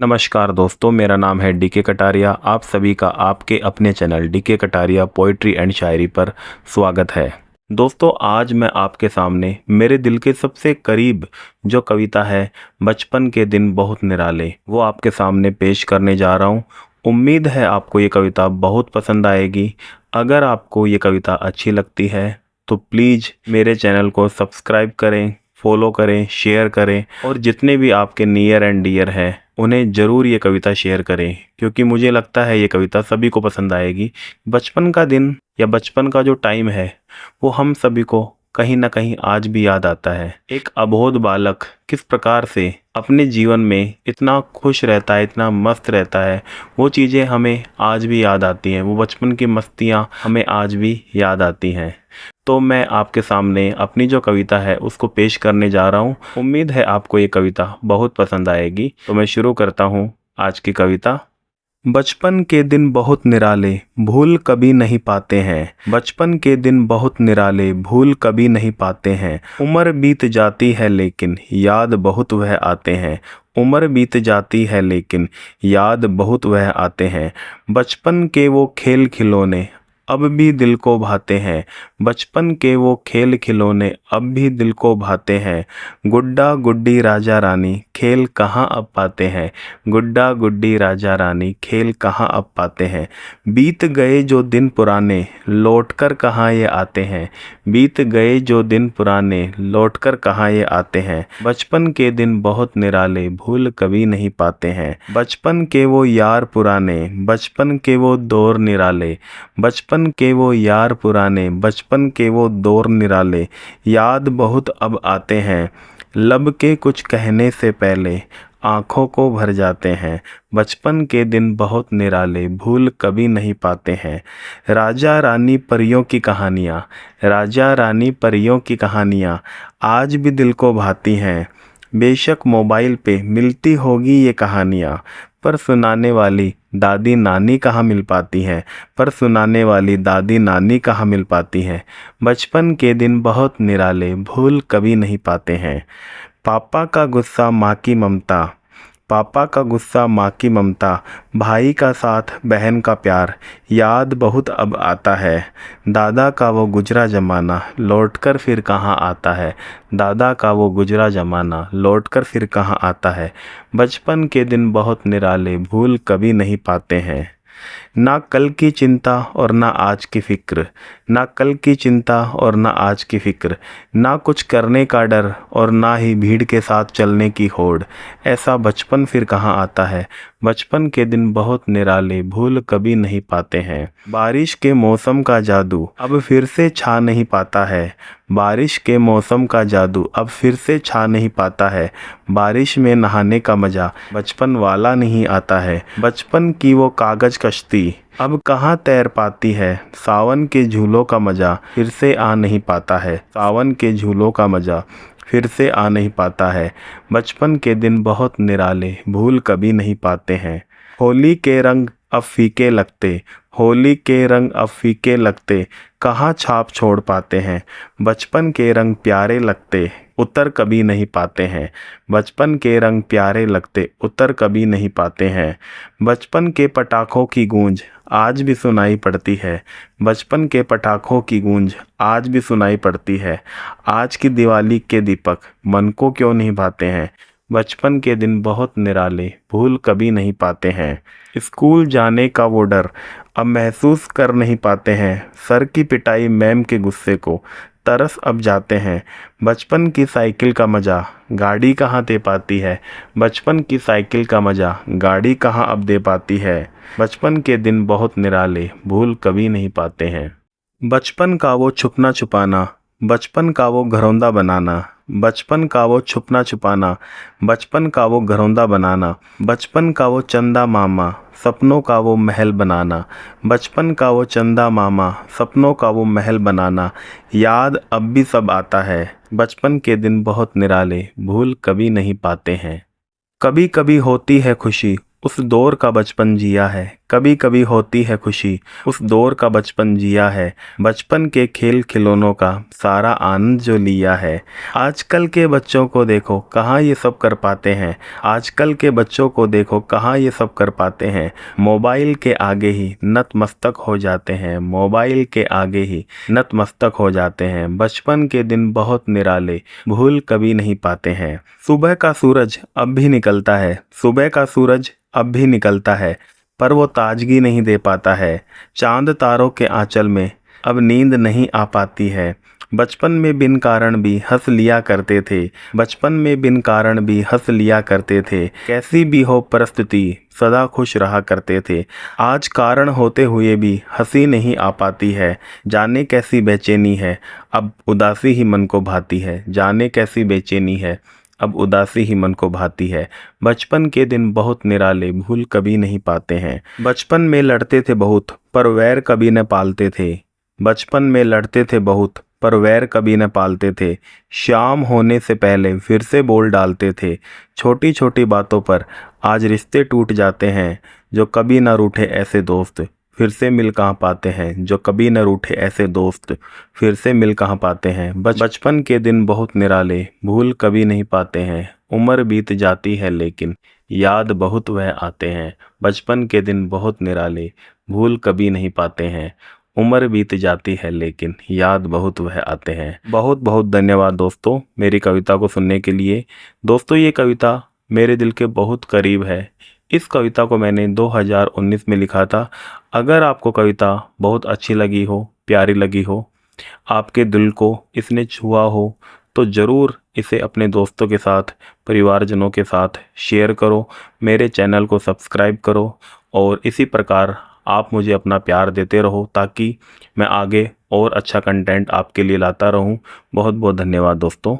नमस्कार दोस्तों, मेरा नाम है डीके कटारिया। आप सभी का आपके अपने channel DK Kataria poetry and shayari पर स्वागत है। दोस्तों, आज मैं आपके सामने मेरे दिल के सबसे करीब जो कविता है बचपन के दिन बहुत निराले, वो आपके सामने पेश करने जा रहा हूँ। उम्मीद है आपको ये कविता बहुत पसंद आएगी। अगर आपको ये कविता अच्छी लगती है तो प्लीज़ मेरे चैनल को सब्सक्राइब करें, फॉलो करें, शेयर करें और जितने भी आपके नियर एंड डियर हैं उन्हें ज़रूर ये कविता शेयर करें, क्योंकि मुझे लगता है ये कविता सभी को पसंद आएगी। बचपन का दिन या बचपन का जो टाइम है वो हम सभी को कहीं ना कहीं आज भी याद आता है। एक अबोध बालक किस प्रकार से अपने जीवन में इतना खुश रहता है, इतना मस्त रहता है, वो चीज़ें हमें आज भी याद आती हैं। वो बचपन की मस्तियाँ हमें आज भी याद आती हैं। तो मैं आपके सामने अपनी जो कविता है उसको पेश करने जा रहा हूँ। उम्मीद है आपको ये कविता बहुत पसंद आएगी। तो मैं शुरू करता हूँ आज की कविता। बचपन के दिन बहुत निराले, भूल कभी नहीं पाते हैं। बचपन के दिन बहुत निराले, भूल कभी नहीं पाते हैं। उम्र बीत जाती है लेकिन याद बहुत वह आते हैं। उम्र बीत जाती है लेकिन याद बहुत वह आते हैं। बचपन के वो खेल खिलौने अब भी दिल को भाते हैं। बचपन के वो खेल खिलौने अब भी दिल को भाते हैं। गुड्डा गुड्डी राजा रानी खेल कहाँ अब पाते हैं। गुड्डा गुड्डी राजा रानी खेल कहाँ अब पाते हैं। बीत गए जो दिन पुराने लौटकर कहाँ ये आते हैं। बीत गए जो दिन पुराने लौटकर कहाँ ये आते हैं। बचपन के दिन बहुत निराले, भूल कभी नहीं पाते हैं। बचपन के वो यार पुराने, बचपन के वो दौर निराले। बचपन के वो यार पुराने, बचपन के वो दौर निराले। याद बहुत अब आते हैं, लब के कुछ कहने से पहले आँखों को भर जाते हैं। बचपन के दिन बहुत निराले, भूल कभी नहीं पाते हैं। राजा रानी परियों की कहानियाँ, राजा रानी परियों की कहानियाँ आज भी दिल को भाती हैं। बेशक मोबाइल पे मिलती होगी ये कहानियाँ, पर सुनाने वाली दादी नानी कहाँ मिल पाती हैं। पर सुनाने वाली दादी नानी कहाँ मिल पाती हैं। बचपन के दिन बहुत निराले, भूल कभी नहीं पाते हैं। पापा का गुस्सा माँ की ममता, पापा का गुस्सा माँ की ममता, भाई का साथ बहन का प्यार याद बहुत अब आता है। दादा का वो गुजरा ज़माना लौटकर फिर कहाँ आता है। दादा का वो गुजरा ज़माना लौटकर फिर कहाँ आता है। बचपन के दिन बहुत निराले, भूल कभी नहीं पाते हैं। ना कल की चिंता और ना आज की फ़िक्र, ना कल की चिंता और ना आज की फ़िक्र। ना कुछ करने का डर और ना ही भीड़ के साथ चलने की होड़। ऐसा बचपन फिर कहाँ आता है। बचपन के दिन बहुत निराले, भूल कभी नहीं पाते हैं। बारिश के मौसम का जादू अब फिर से छा नहीं पाता है। बारिश के मौसम का जादू अब फिर से छा नहीं पाता है। बारिश में नहाने का मज़ा बचपन वाला नहीं आता है। बचपन की वो कागज़ कश्ती अब कहाँ तैर पाती है। सावन के झूलों का मज़ा फिर से आ नहीं पाता है। सावन के झूलों का मज़ा फिर से आ नहीं पाता है। बचपन के दिन बहुत निराले, भूल कभी नहीं पाते हैं। होली के रंग अब फीके लगते, होली के रंग अब फीके लगते, कहाँ छाप छोड़ पाते हैं। बचपन के रंग प्यारे लगते, उतर कभी नहीं पाते हैं। बचपन के रंग प्यारे लगते, उतर कभी नहीं पाते हैं। बचपन के पटाखों की गूंज आज भी सुनाई पड़ती है। बचपन के पटाखों की गूंज आज भी सुनाई पड़ती है। आज की दिवाली के दीपक मन को क्यों नहीं भाते हैं। बचपन के दिन बहुत निराले, भूल कभी नहीं पाते हैं। स्कूल जाने का वो डर अब महसूस कर नहीं पाते हैं। सर की पिटाई मैम के गुस्से को तरस अब जाते हैं। बचपन की साइकिल का मज़ा गाड़ी कहाँ दे पाती है। बचपन की साइकिल का मज़ा गाड़ी कहाँ अब दे पाती है। बचपन के दिन बहुत निराले, भूल कभी नहीं पाते हैं। बचपन का वो छुपना छुपाना, बचपन का वो घरौंदा बनाना। बचपन का वो छुपना छुपाना, बचपन का वो घरौंदा बनाना। बचपन का वो चंदा मामा, सपनों का वो महल बनाना। बचपन का वो चंदा मामा, सपनों का वो महल बनाना। याद अब भी सब आता है। बचपन के दिन बहुत निराले, भूल कभी नहीं पाते हैं। कभी कभी होती है खुशी, उस दौर का बचपन जिया है। कभी कभी होती है खुशी, उस दौर का बचपन जिया है, बचपन के खेल खिलौनों का सारा आनंद जो लिया है। आजकल के बच्चों को देखो कहाँ ये सब कर पाते हैं, आजकल के बच्चों को देखो कहाँ ये सब कर पाते हैं। मोबाइल के आगे ही नतमस्तक हो जाते हैं, मोबाइल के आगे ही नतमस्तक हो जाते हैं। बचपन के दिन बहुत निराले, भूल कभी नहीं पाते हैं। सुबह का सूरज अब भी निकलता है, सुबह का सूरज अब भी निकलता है, पर वो ताजगी नहीं दे पाता है। चांद तारों के आंचल में अब नींद नहीं आ पाती है। बचपन में बिन कारण भी हंस लिया करते थे, बचपन में बिन कारण भी हंस लिया करते थे। कैसी भी हो परिस्थिति सदा खुश रहा करते थे। आज कारण होते हुए भी हंसी नहीं आ पाती है, जाने कैसी बेचैनी है, अब उदासी ही मन को भाती है। जाने कैसी बेचैनी है, अब उदासी ही मन को भाती है। बचपन के दिन बहुत निराले, भूल कभी नहीं पाते हैं। बचपन में लड़ते थे बहुत, पर वैर कभी न पालते थे। बचपन में लड़ते थे बहुत, पर वैर कभी न पालते थे। शाम होने से पहले फिर से बोल डालते थे। छोटी छोटी बातों पर आज रिश्ते टूट जाते हैं। जो कभी न रूठे ऐसे दोस्त फिर से मिल कहाँ पाते हैं, जो कभी न रूठे ऐसे दोस्त फिर से मिल कहाँ पाते हैं। बचपन के दिन बहुत निराले, भूल कभी नहीं पाते हैं। उम्र बीत जाती है लेकिन याद बहुत वह आते हैं। बचपन के दिन बहुत निराले, भूल कभी नहीं पाते हैं। उम्र बीत जाती है लेकिन याद बहुत वह आते हैं। बहुत बहुत धन्यवाद दोस्तों मेरी कविता को सुनने के लिए। दोस्तों ये कविता मेरे दिल के बहुत करीब है। इस कविता को मैंने 2019 में लिखा था। अगर आपको कविता बहुत अच्छी लगी हो, प्यारी लगी हो, आपके दिल को इसने छुआ हो, तो ज़रूर इसे अपने दोस्तों के साथ, परिवारजनों के साथ शेयर करो। मेरे चैनल को सब्सक्राइब करो और इसी प्रकार आप मुझे अपना प्यार देते रहो ताकि मैं आगे और अच्छा कंटेंट आपके लिए लाता रहूं। बहुत बहुत धन्यवाद दोस्तों।